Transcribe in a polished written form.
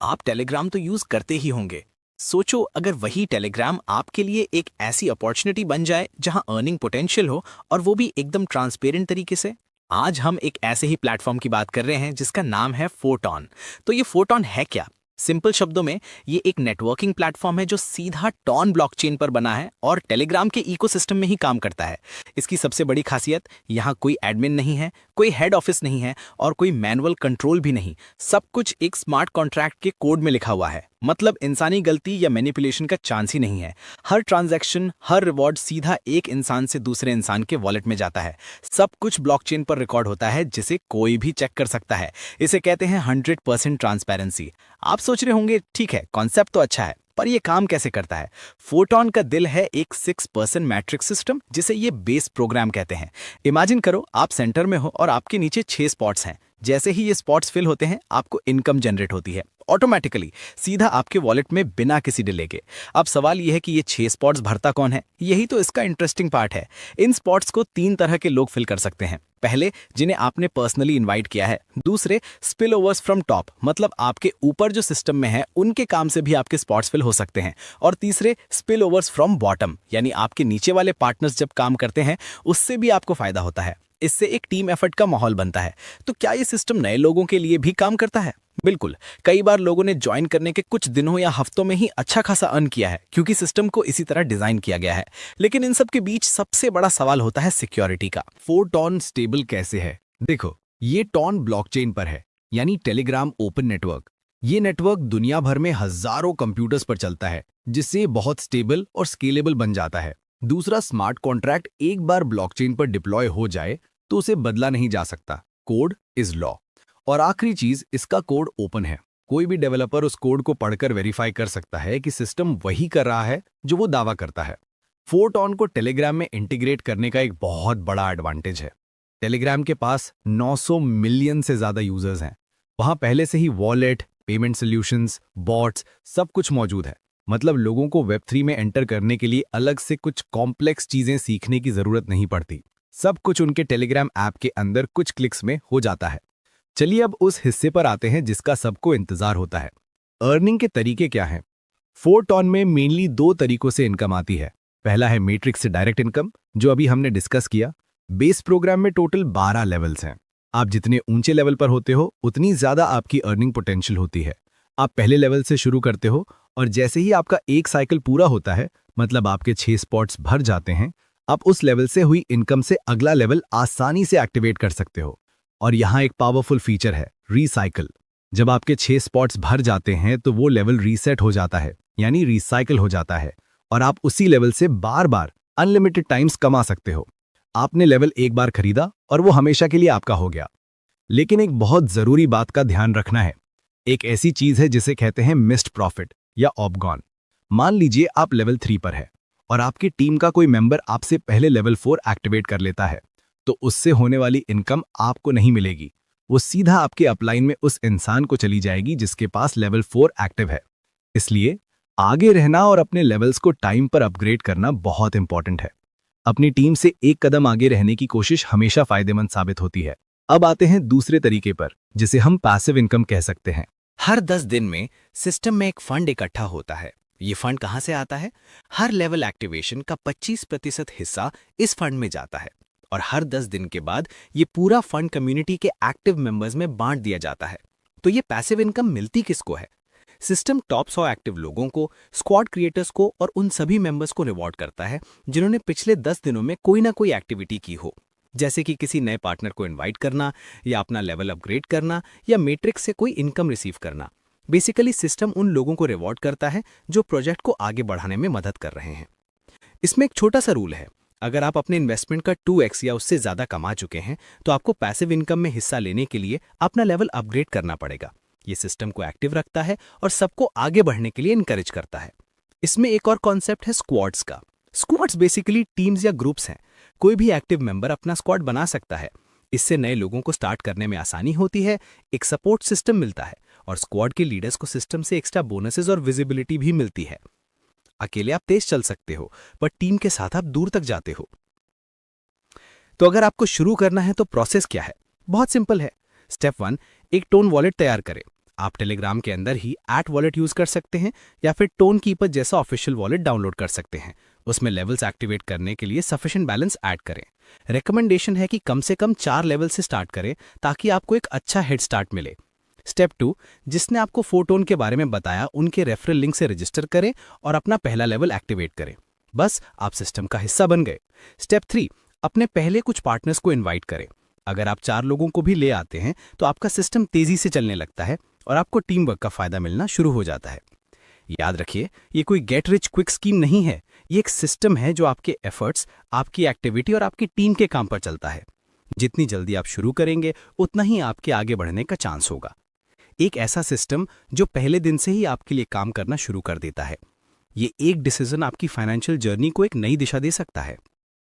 आप टेलीग्राम तो यूज करते ही होंगे। सोचो अगर वही टेलीग्राम आपके लिए एक ऐसी अपॉर्चुनिटी बन जाए जहां अर्निंग पोटेंशियल हो, और वो भी एकदम ट्रांसपेरेंट तरीके से। आज हम एक ऐसे ही प्लेटफॉर्म की बात कर रहे हैं जिसका नाम है फोटॉन। तो ये फोटॉन है क्या? सिंपल शब्दों में, ये एक नेटवर्किंग प्लेटफॉर्म है जो सीधा टॉन ब्लॉकचेन पर बना है और टेलीग्राम के इकोसिस्टम में ही काम करता है। इसकी सबसे बड़ी खासियत, यहाँ कोई एडमिन नहीं है, कोई हेड ऑफिस नहीं है और कोई मैनुअल कंट्रोल भी नहीं। सब कुछ एक स्मार्ट कॉन्ट्रैक्ट के कोड में लिखा हुआ है। मतलब इंसानी गलती या मैनिपुलेशन का चांस ही नहीं है। हर ट्रांजैक्शन, हर रिवॉर्ड सीधा एक इंसान से दूसरे इंसान के वॉलेट में जाता है। सब कुछ ब्लॉकचेन पर रिकॉर्ड होता है जिसे कोई भी चेक कर सकता है। इसे कहते हैं 100% ट्रांसपेरेंसी। आप सोच रहे होंगे, ठीक है, कॉन्सेप्ट तो अच्छा है, पर ये काम कैसे करता है? फोटॉन का दिल है एक 6% मैट्रिक्स सिस्टम, जिसे ये बेस प्रोग्राम कहते हैं। इमेजिन करो आप सेंटर में हो और आपके नीचे 6 स्पॉट्स हैं। जैसे ही ये स्पॉट्स फिल होते हैं, आपको इनकम जनरेट होती है ऑटोमेटिकली, सीधा आपके वॉलेट में बिना किसी डिले के। अब सवाल यह है कि ये 6 स्पॉट्स भरता कौन है? यही तो इसका इंटरेस्टिंग पार्ट है। इन स्पॉट्स को 3 तरह के लोग फिल कर सकते हैं। पहले, जिन्हें आपने पर्सनली इनवाइट किया है। दूसरे, स्पिल ओवर्स फ्रॉम टॉप, मतलब आपके ऊपर जो सिस्टम में है उनके काम से भी आपके स्पॉट्स फिल हो सकते हैं। और तीसरे, स्पिल ओवर्स फ्रॉम बॉटम, यानी आपके नीचे वाले पार्टनर्स जब काम करते हैं उससे भी आपको फायदा होता है। इससे एक टीम एफर्ट का माहौल बनता है। तो क्या ये सिस्टम नए लोगों के लिए भी काम करता है? बिल्कुल। कई बार लोगों ने ज्वाइन करने के कुछ दिनों या हफ्तों में ही अच्छा खासा अर्न किया है, क्योंकि सिस्टम को इसी तरह डिजाइन किया गया है। लेकिन इन सब के बीच सबसे बड़ा सवाल होता है सिक्योरिटी का। फोटॉन स्टेबल कैसे है? देखो, ये टॉन ब्लॉकचेन पर है, यानी टेलीग्राम ओपन नेटवर्क। ये नेटवर्क दुनिया भर में हजारों कंप्यूटर्स पर चलता है, जिससे ये बहुत स्टेबल और स्केलेबल बन जाता है। दूसरा, स्मार्ट कॉन्ट्रैक्ट एक बार ब्लॉकचेन पर डिप्लॉय हो जाए तो उसे बदला नहीं जा सकता। Code is law. और आखिरी चीज, इसका कोड ओपन है। कोई भी डेवलपर उस कोड को पढ़कर वेरीफाई कर सकता है कि सिस्टम वही कर रहा है जो वो दावा करता है। फोटॉन को टेलीग्राम में इंटीग्रेट करने का एक बहुत बड़ा एडवांटेज है। टेलीग्राम के पास 900 मिलियन से ज्यादा यूजर्स हैं। वहां पहले से ही वॉलेट, पेमेंट सॉल्यूशंस, बॉट्स, सब कुछ मौजूद है। मतलब लोगों को वेब3 में एंटर करने के लिए अलग से कुछ कॉम्प्लेक्स चीजें सीखने की जरूरत नहीं पड़ती। सब कुछ उनके टेलीग्राम ऐप के अंदर कुछ क्लिक्स में हो जाता है। चलिए अब उस हिस्से पर आते हैं जिसका सबको इंतजार होता है। अर्निंग के तरीके क्या हैं? फोरटॉन में मेनली 2 तरीकों से इनकम आती है। पहला है मैट्रिक्स से डायरेक्ट इनकम, जो अभी हमने डिस्कस किया। बेस प्रोग्राम में टोटल 12 लेवल्स हैं। आप जितने ऊंचे लेवल पर होते हो उतनी ज्यादा आपकी अर्निंग पोटेंशियल होती है। आप पहले लेवल से शुरू करते हो और जैसे ही आपका एक साइकिल पूरा होता है, मतलब आपके 6 स्पॉट्स भर जाते हैं, आप उस लेवल से हुई इनकम से अगला लेवल आसानी से एक्टिवेट कर सकते हो। और यहाँ एक पावरफुल फीचर है, रीसाइकिल। जब आपके 6 स्पॉट्स भर जाते हैं तो वो लेवल रीसेट हो जाता है, यानी रिसाइकिल हो जाता है, और आप उसी लेवल से बार बार अनलिमिटेड टाइम्स कमा सकते हो। आपने लेवल एक बार खरीदा और वो हमेशा के लिए आपका हो गया। लेकिन एक बहुत जरूरी बात का ध्यान रखना है। एक ऐसी चीज है जिसे कहते हैं मिस्ड प्रॉफिट या ऑपगॉन। मान लीजिए आप लेवल 3 पर है और आपकी टीम का कोई मेंबर आपसे पहले लेवल 4 एक्टिवेट कर लेता है, तो उससे होने वाली इनकम आपको नहीं मिलेगी। वो सीधा आपके अपलाइन में उस इंसान को चली जाएगी जिसके पास लेवल 4 एक्टिव है। इसलिए आगे रहना और अपने लेवल्स को टाइम पर अपग्रेड करना बहुत इंपॉर्टेंट है। अपनी टीम से एक कदम आगे रहने की कोशिश हमेशा फायदेमंद साबित होती है। अब आते हैं दूसरे तरीके पर, जिसे हम पैसिव इनकम कह सकते हैं। हर 10 दिन में सिस्टम में एक फंड इकट्ठा होता है। ये फंड कहाँ से आता है? हर लेवल एक्टिवेशन का 25% हिस्सा इस फंड में जाता है, और हर 10 दिन के बाद ये पूरा फंड कम्युनिटी के एक्टिव मेंबर्स में बांट दिया जाता है। तो ये पैसिव इनकम मिलती किसको है? सिस्टम टॉप 100 एक्टिव लोगों को, स्क्वाड क्रिएटर्स को और उन सभी मेंबर्स को रिवॉर्ड करता है जिन्होंने पिछले 10 दिनों में कोई ना कोई एक्टिविटी की हो, जैसे कि किसी नए पार्टनर को इनवाइट करना, या अपना लेवल अपग्रेड करना, या मैट्रिक्स से कोई इनकम रिसीव करना। बेसिकली सिस्टम उन लोगों को रिवॉर्ड करता है जो प्रोजेक्ट को आगे बढ़ाने में मदद कर रहे हैं। इसमें एक छोटा सा रूल है, अगर आप अपने इन्वेस्टमेंट का 2x या उससे ज्यादा कमा चुके हैं तो आपको पैसिव इनकम में हिस्सा लेने के लिए अपना लेवल अपग्रेड करना पड़ेगा। ये सिस्टम को एक्टिव रखता है और सबको आगे बढ़ने के लिए इनकरेज करता है। इसमें एक और कॉन्सेप्ट है स्क्वाड्स का। स्क्वाड्स बेसिकली टीम्स या ग्रुप्स हैं। कोई भी एक्टिव मेंबर अपना स्क्वाड बना सकता है। इससे नए लोगों को स्टार्ट करने में आसानी होती है, एक सपोर्ट सिस्टम मिलता है, और स्क्वाड के लीडर्स को सिस्टम से एक्स्ट्रा बोनसेस और विजिबिलिटी भी मिलती है। अकेले आप तेज चल सकते हो, पर टीम के साथ आप दूर तक जाते हो। तो अगर आपको शुरू करना है तो प्रोसेस क्या है? बहुत सिंपल है। स्टेप 1, एक टोन वॉलेट तैयार करें। आप टेलीग्राम के अंदर ही @वॉलेट यूज कर सकते हैं या फिर टोन कीपर जैसा ऑफिशियल वॉलेट डाउनलोड कर सकते हैं। उसमें लेवल्स एक्टिवेट करने के लिए सफिशिएंट बैलेंस ऐड करें। रिकमेंडेशन है कि कम से कम 4 लेवल से स्टार्ट करें ताकि आपको एक अच्छा हेड स्टार्ट मिले। स्टेप 2, जिसने आपको फोटोन के बारे में बताया उनके रेफरल लिंक से रजिस्टर करें और अपना पहला लेवल एक्टिवेट करें। बस आप सिस्टम का हिस्सा बन गए। स्टेप 3, अपने पहले कुछ पार्टनर्स को इनवाइट करें। अगर आप 4 लोगों को भी ले आते हैं तो आपका सिस्टम तेजी से चलने लगता है और आपको टीम वर्क का फायदा मिलना शुरू हो जाता है। याद रखिए, ये कोई गेट रिच क्विक स्कीम नहीं है, ये एक सिस्टम है जो आपके एफर्ट्स, आपकी एक्टिविटी और आपकी टीम के काम पर चलता है। जितनी जल्दी आप शुरू करेंगे उतना ही आपके आगे बढ़ने का चांस होगा। एक ऐसा सिस्टम जो पहले दिन से ही आपके लिए काम करना शुरू कर देता है। ये एक डिसीजन आपकी फाइनेंशियल जर्नी को एक नई दिशा दे सकता है।